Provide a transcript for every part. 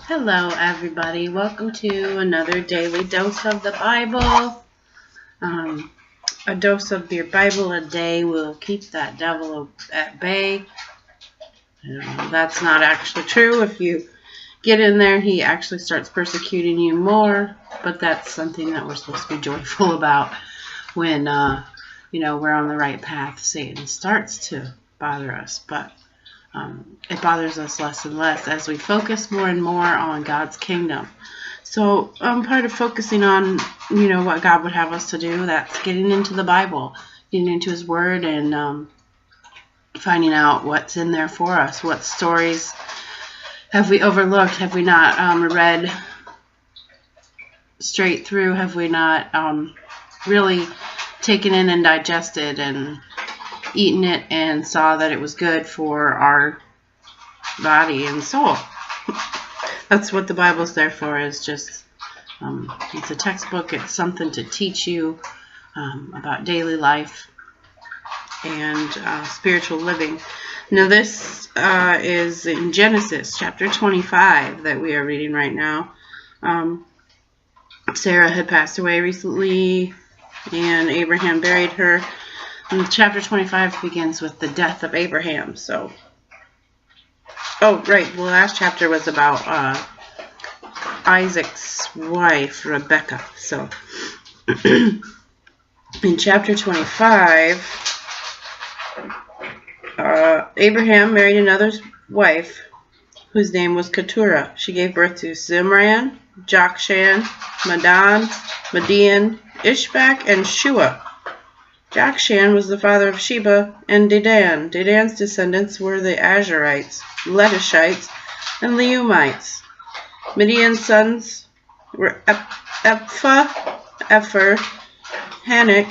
Hello everybody, welcome to another daily dose of the Bible. A dose of your Bible a day will keep that devil at bay. That's not actually true. If you get in there, he actually starts persecuting you more, but that's something that we're supposed to be joyful about when we're on the right path. Satan starts to bother us, but it bothers us less and less as we focus more and more on God's kingdom. So part of focusing on, what God would have us to do, that's getting into the Bible, getting into His Word, and finding out what's in there for us. What stories have we overlooked? Have we not read straight through? Have we not really taken in and digested and eaten it and saw that it was good for our body and soul? That's what the Bible's there for. Is just it's a textbook. It's something to teach you about daily life and spiritual living. Now this is in Genesis chapter 25 that we are reading right now. Sarah had passed away recently and Abraham buried her. And chapter 25 begins with the death of Abraham. So, the last chapter was about Isaac's wife, Rebecca. So, in chapter 25, Abraham married another wife whose name was Keturah. She gave birth to Zimran, Jokshan, Medan, Median, Ishbak, and Shua. Jokshan was the father of Sheba and Dedan. Dedan's descendants were the Asherites, Letushites, and Leumites. Midian's sons were Ephah, Epher, Hanok,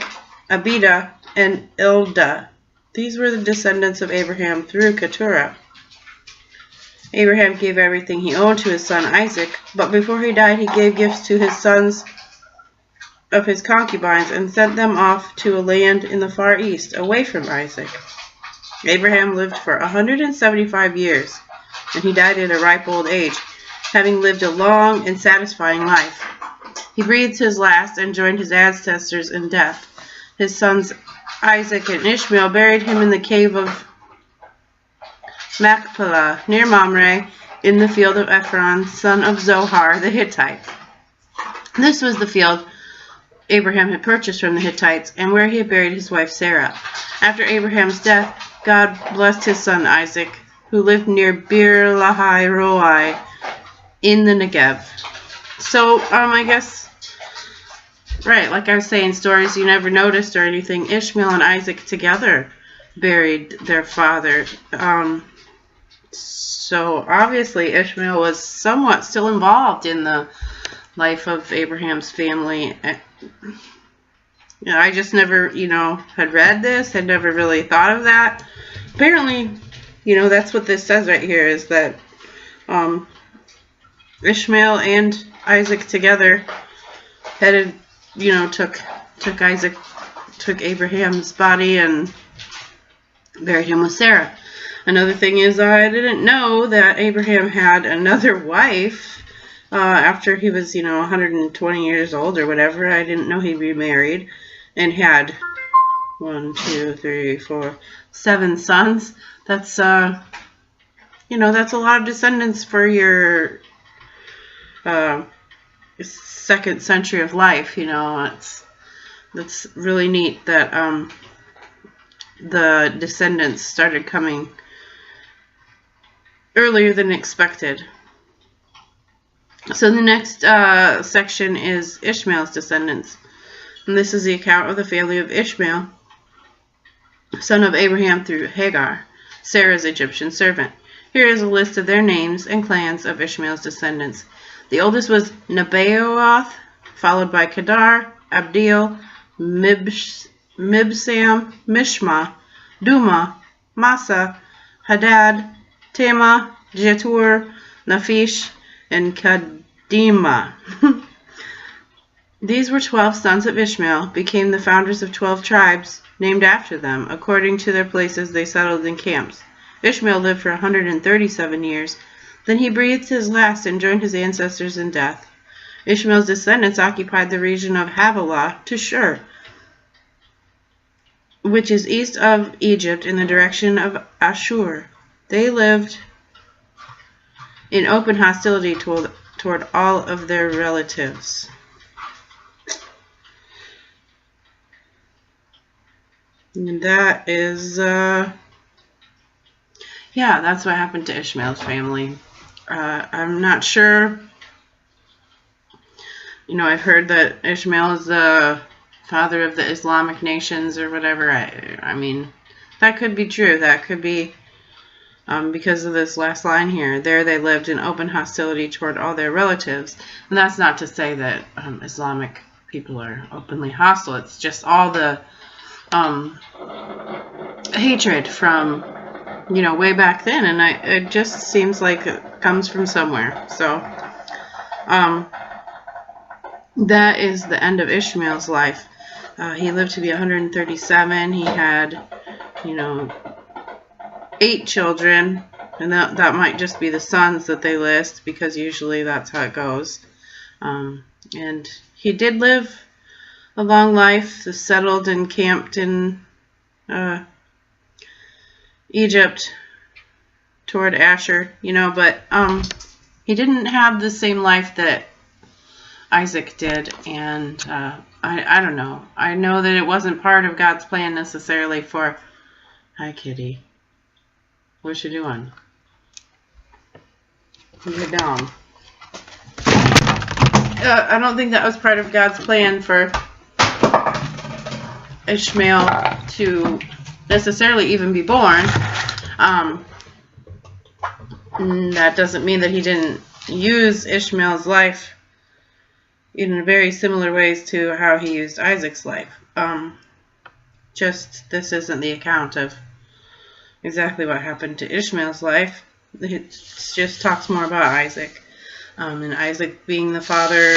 Abida, and Ildah. These were the descendants of Abraham through Keturah. Abraham gave everything he owned to his son Isaac, but before he died he gave gifts to his sons of his concubines and sent them off to a land in the far east, away from Isaac. Abraham lived for 175 years, and he died at a ripe old age, having lived a long and satisfying life. He breathed his last and joined his ancestors in death. His sons Isaac and Ishmael buried him in the cave of Machpelah, near Mamre, in the field of Ephron, son of Zohar the Hittite. This was the field Abraham had purchased from the Hittites, and where he had buried his wife Sarah. After Abraham's death, God blessed his son Isaac, who lived near Bir Lahai Roi in the Negev. So, I guess, like I was saying, stories you never noticed or anything, Ishmael and Isaac together buried their father. So, obviously, Ishmael was somewhat still involved in the life of Abraham's family. I just never, had read this, had never really thought of that. Apparently, that's what this says right here, is that Ishmael and Isaac together headed, took Abraham's body and buried him with Sarah. Another thing is, I didn't know that Abraham had another wife after he was, 120 years old or whatever. I didn't know he remarried and had 7 sons. That's, that's a lot of descendants for your second century of life. That's really neat that the descendants started coming earlier than expected. So the next section is Ishmael's descendants. And this is the account of the family of Ishmael, son of Abraham through Hagar, Sarah's Egyptian servant. Here is a list of their names and clans of Ishmael's descendants. The oldest was Nebaioth, followed by Kedar, Abdeel, Mibsam, Mishma, Duma, Massa, Hadad, Tema, Jetur, Naphish, and Kadima. These were 12 sons of Ishmael, became the founders of 12 tribes, named after them. According to their places they settled in camps. Ishmael lived for 137 years, Then he breathed his last and joined his ancestors in death. Ishmael's descendants occupied the region of Havilah to Shur, which is east of Egypt in the direction of Ashur. They lived in open hostility toward all of their relatives. And that is, yeah, that's what happened to Ishmael's family. I'm not sure. You know, I've heard that Ishmael is the father of the Islamic nations or whatever. I mean, that could be true. That could be because of this last line here. There they lived in open hostility toward all their relatives. And that's not to say that Islamic people are openly hostile. It's just all the hatred from, you know, way back then. And it just seems like it comes from somewhere. So, that is the end of Ishmael's life. He lived to be 137. He had, you know, 8 children, and that might just be the sons that they list, because usually that's how it goes. And he did live a long life, settled and camped in Egypt toward Asher, you know, but he didn't have the same life that Isaac did, and I don't know. I know that it wasn't part of God's plan necessarily for... Hi, kitty. What's she doing? You're down. I don't think that was part of God's plan for Ishmael to necessarily even be born. That doesn't mean that he didn't use Ishmael's life in very similar ways to how he used Isaac's life. Just this isn't the account of exactly what happened to Ishmael's life. It just talks more about Isaac. And Isaac being the father,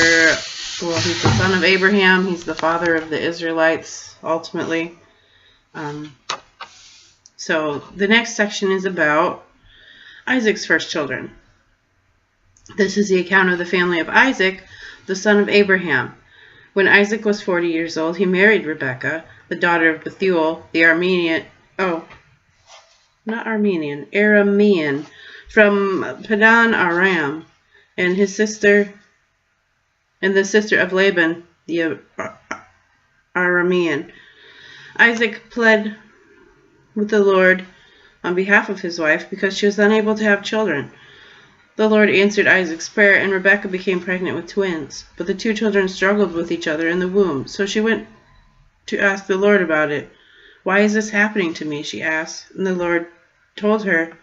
well, he's the son of Abraham. He's the father of the Israelites, ultimately. So the next section is about Isaac's first children. This is the account of the family of Isaac, the son of Abraham. When Isaac was 40 years old, he married Rebekah, the daughter of Bethuel, the Aramean, from Padan Aram, and the sister of Laban, the Aramean. Isaac pled with the Lord on behalf of his wife because she was unable to have children. The Lord answered Isaac's prayer, and Rebekah became pregnant with twins. But the 2 children struggled with each other in the womb, so she went to ask the Lord about it. "Why is this happening to me?" she asked. And the Lord told her,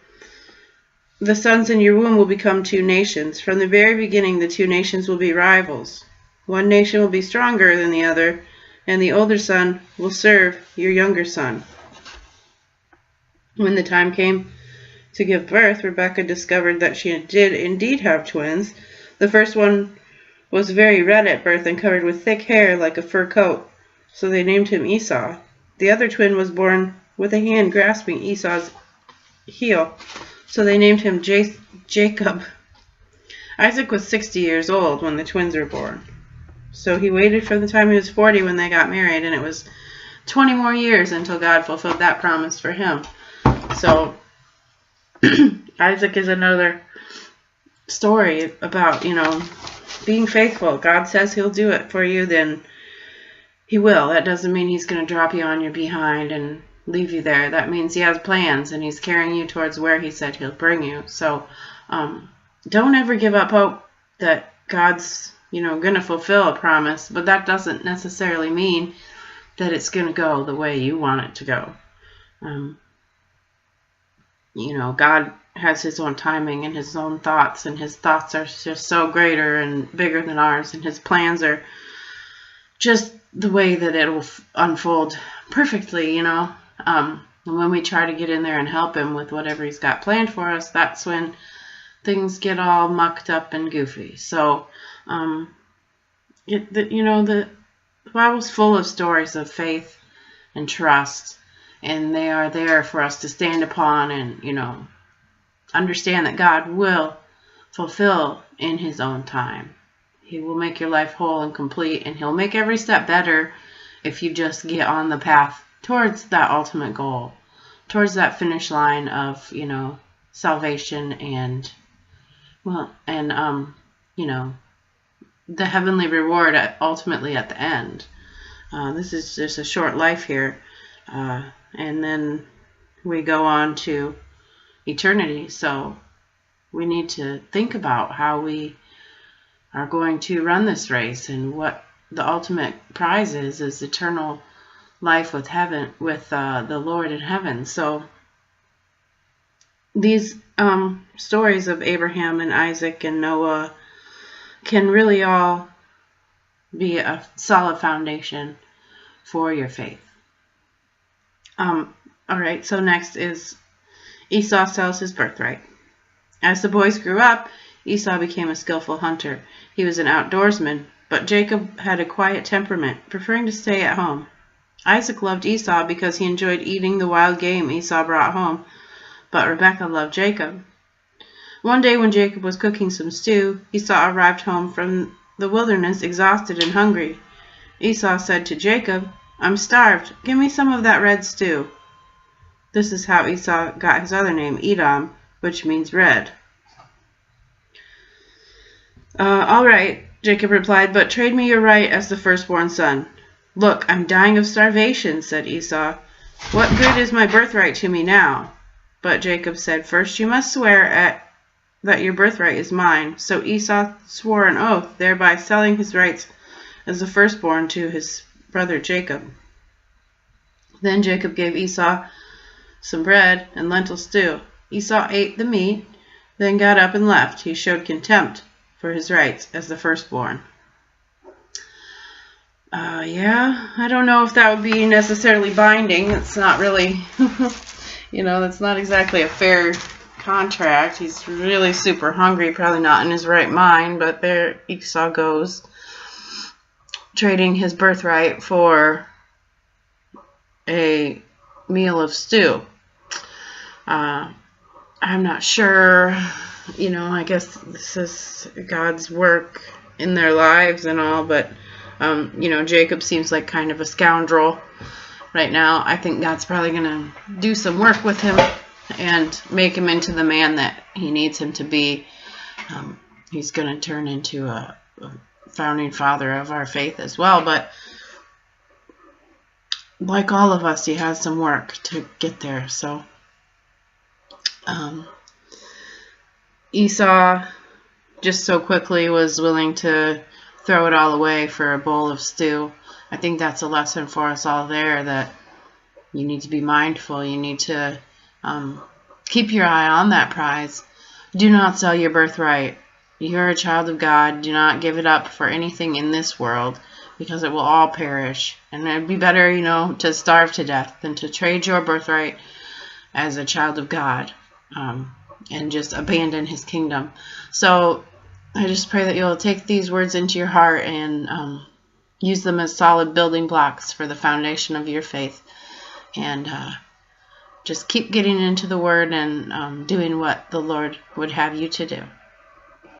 "The sons in your womb will become 2 nations. From the very beginning, the 2 nations will be rivals. One nation will be stronger than the other, and the older son will serve your younger son." When the time came to give birth, Rebekah discovered that she did indeed have twins. The first one was very red at birth and covered with thick hair like a fur coat, so they named him Esau. The other twin was born with a hand grasping Esau's heel, so they named him Jacob. Isaac was 60 years old when the twins were born, so he waited for the time he was 40 when they got married, and it was 20 more years until God fulfilled that promise for him. So Isaac is another story about, you know, being faithful. God says he'll do it for you, then he will. That doesn't mean he's going to drop you on your behind and leave you there. That means he has plans and he's carrying you towards where he said he'll bring you. So don't ever give up hope that God's, you know, going to fulfill a promise, but that doesn't necessarily mean that it's going to go the way you want it to go. You know, God has his own timing and his own thoughts, and his thoughts are just so greater and bigger than ours, and his plans are just the way that it will unfold perfectly, you know. And when we try to get in there and help him with whatever he's got planned for us, that's when things get all mucked up and goofy. So, you know, the Bible's full of stories of faith and trust, and they are there for us to stand upon and, you know, understand that God will fulfill in his own time. He will make your life whole and complete, and he'll make every step better if you just get on the path towards that ultimate goal, towards that finish line of, salvation and, the heavenly reward ultimately at the end. This is just a short life here, and then we go on to eternity. So we need to think about how we are going to run this race, and what the ultimate prize is eternal life with heaven, with the Lord in heaven. So these stories of Abraham and Isaac and Noah can really all be a solid foundation for your faith. All right, so next is Esau sells his birthright. As the boys grew up, Esau became a skillful hunter. He was an outdoorsman, but Jacob had a quiet temperament, preferring to stay at home. Isaac loved Esau because he enjoyed eating the wild game Esau brought home, but Rebekah loved Jacob. One day when Jacob was cooking some stew, Esau arrived home from the wilderness exhausted and hungry. Esau said to Jacob, "I'm starved. Give me some of that red stew." This is how Esau got his other name, Edom, which means red. All right, Jacob replied, "but trade me your right as the firstborn son." "Look, I'm dying of starvation," said Esau. "What good is my birthright to me now?" But Jacob said, "First you must swear that your birthright is mine." So Esau swore an oath, thereby selling his rights as the firstborn to his brother Jacob. Then Jacob gave Esau some bread and lentil stew. Esau ate the meat, then got up and left. He showed contempt for his rights as the firstborn. Yeah, I don't know if that would be necessarily binding. It's not really, that's not exactly a fair contract. He's really super hungry, probably not in his right mind, but there Esau goes, trading his birthright for a meal of stew. I'm not sure, I guess this is God's work in their lives and all, but Jacob seems like kind of a scoundrel right now. I think God's probably going to do some work with him and make him into the man that he needs him to be. He's going to turn into a founding father of our faith as well, but like all of us, he has some work to get there. So Esau just so quickly was willing to throw it all away for a bowl of stew. I think that's a lesson for us all there, that you need to be mindful. You need to keep your eye on that prize. Do not sell your birthright. You're a child of God. Do not give it up for anything in this world, because it will all perish. And it'd be better, to starve to death than to trade your birthright as a child of God and just abandon his kingdom. So I just pray that you'll take these words into your heart and use them as solid building blocks for the foundation of your faith. And just keep getting into the Word and doing what the Lord would have you to do.